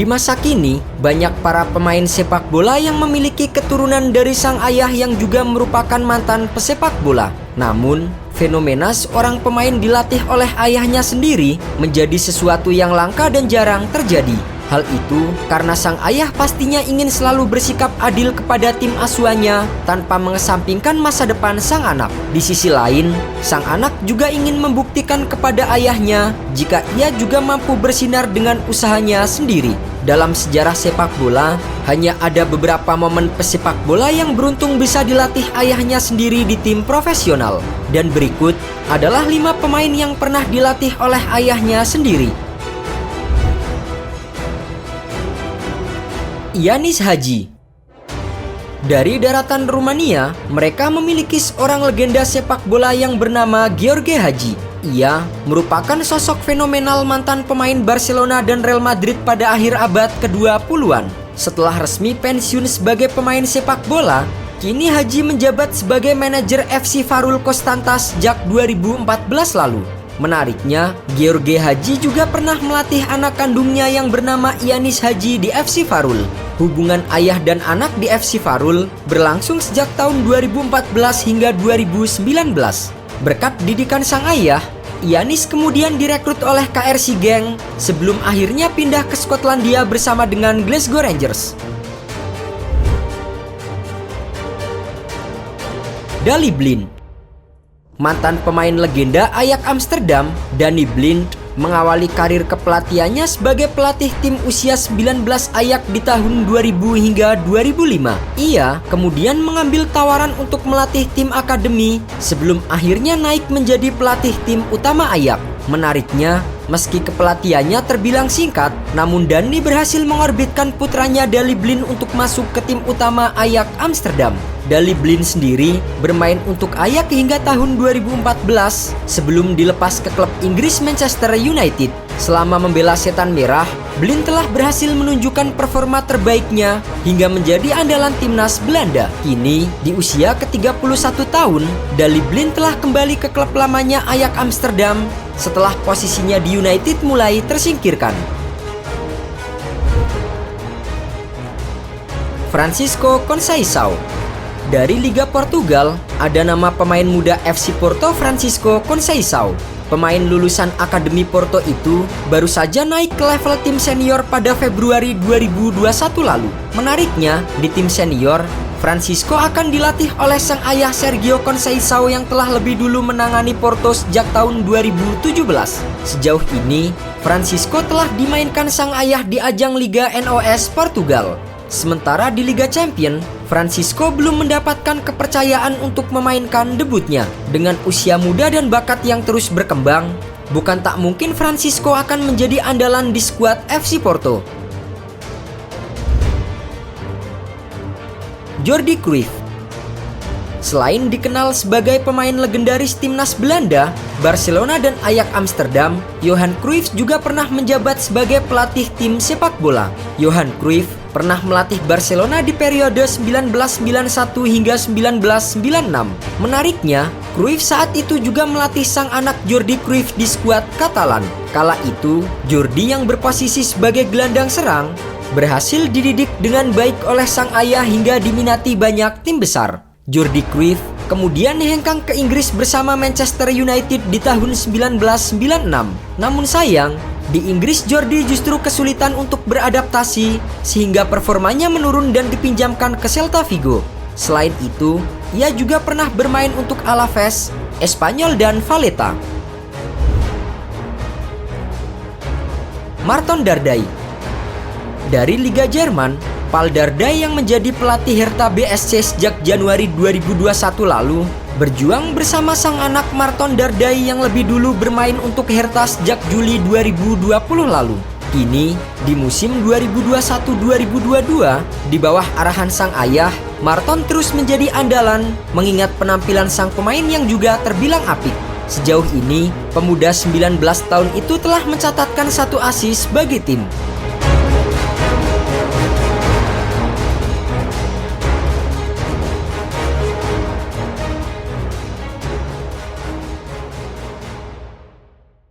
Di masa kini, banyak para pemain sepak bola yang memiliki keturunan dari sang ayah yang juga merupakan mantan pesepak bola. Namun, fenomena seorang pemain dilatih oleh ayahnya sendiri menjadi sesuatu yang langka dan jarang terjadi. Hal itu karena sang ayah pastinya ingin selalu bersikap adil kepada tim asuhannya tanpa mengesampingkan masa depan sang anak. Di sisi lain, sang anak juga ingin membuktikan kepada ayahnya jika ia juga mampu bersinar dengan usahanya sendiri. Dalam sejarah sepak bola, hanya ada beberapa momen pesepak bola yang beruntung bisa dilatih ayahnya sendiri di tim profesional. Dan berikut adalah 5 pemain yang pernah dilatih oleh ayahnya sendiri. Ianis Hagi. Dari daratan Rumania, mereka memiliki seorang legenda sepak bola yang bernama Gheorghe Hagi. Ia merupakan sosok fenomenal mantan pemain Barcelona dan Real Madrid pada akhir abad ke-20-an. Setelah resmi pensiun sebagai pemain sepak bola, kini Hagi menjabat sebagai manajer FC Farul Konstantas sejak 2014 lalu. Menariknya, Gheorghe Hagi juga pernah melatih anak kandungnya yang bernama Ianis Hagi di FC Farul. Hubungan ayah dan anak di FC Farul berlangsung sejak tahun 2014 hingga 2019. Berkat didikan sang ayah, Ianis kemudian direkrut oleh KRC Genk sebelum akhirnya pindah ke Skotlandia bersama dengan Glasgow Rangers. Daley Blind. Mantan pemain legenda Ajax Amsterdam, Danny Blind mengawali karir kepelatihannya sebagai pelatih tim usia 19 Ajax di tahun 2000 hingga 2005. Ia kemudian mengambil tawaran untuk melatih tim akademi sebelum akhirnya naik menjadi pelatih tim utama Ajax. Menariknya, meski kepelatihannya terbilang singkat, namun Danny berhasil mengorbitkan putranya Daley Blind untuk masuk ke tim utama Ajax Amsterdam. Daley Blind sendiri bermain untuk Ajax hingga tahun 2014 sebelum dilepas ke klub Inggris Manchester United. Selama membela Setan Merah, Blind telah berhasil menunjukkan performa terbaiknya hingga menjadi andalan timnas Belanda. Kini, di usia ke-31 tahun, Daley Blind telah kembali ke klub lamanya Ajax Amsterdam setelah posisinya di United mulai tersingkirkan. Francisco Conceição. Dari Liga Portugal, ada nama pemain muda FC Porto Francisco Conceição. Pemain lulusan Akademi Porto itu baru saja naik ke level tim senior pada Februari 2021 lalu. Menariknya, di tim senior, Francisco akan dilatih oleh sang ayah Sergio Conceição yang telah lebih dulu menangani Porto sejak tahun 2017. Sejauh ini, Francisco telah dimainkan sang ayah di ajang Liga NOS Portugal. Sementara di Liga Champion, Francisco belum mendapatkan kepercayaan untuk memainkan debutnya. Dengan usia muda dan bakat yang terus berkembang, bukan tak mungkin Francisco akan menjadi andalan di skuad FC Porto. Jordi Cruyff. Selain dikenal sebagai pemain legendaris timnas Belanda, Barcelona dan Ajax Amsterdam, Johan Cruyff juga pernah menjabat sebagai pelatih tim sepak bola. Johan Cruyff pernah melatih Barcelona di periode 1991 hingga 1996. Menariknya, Cruyff saat itu juga melatih sang anak Jordi Cruyff di skuad Katalan. Kala itu, Jordi yang berposisi sebagai gelandang serang berhasil dididik dengan baik oleh sang ayah hingga diminati banyak tim besar. Jordi Cruyff kemudian hengkang ke Inggris bersama Manchester United di tahun 1996. Namun sayang, di Inggris Jordi justru kesulitan untuk beradaptasi sehingga performanya menurun dan dipinjamkan ke Celta Vigo. Selain itu, ia juga pernah bermain untuk Alaves, Espanyol dan Valletta. Marton Dardai. Dari Liga Jerman, Paul Dardai yang menjadi pelatih Hertha BSC sejak Januari 2021 lalu berjuang bersama sang anak Marton Dardai yang lebih dulu bermain untuk Hertha sejak Juli 2020 lalu. Kini, di musim 2021-2022, di bawah arahan sang ayah, Marton terus menjadi andalan mengingat penampilan sang pemain yang juga terbilang apik. Sejauh ini, pemuda 19 tahun itu telah mencatatkan 1 assist bagi tim.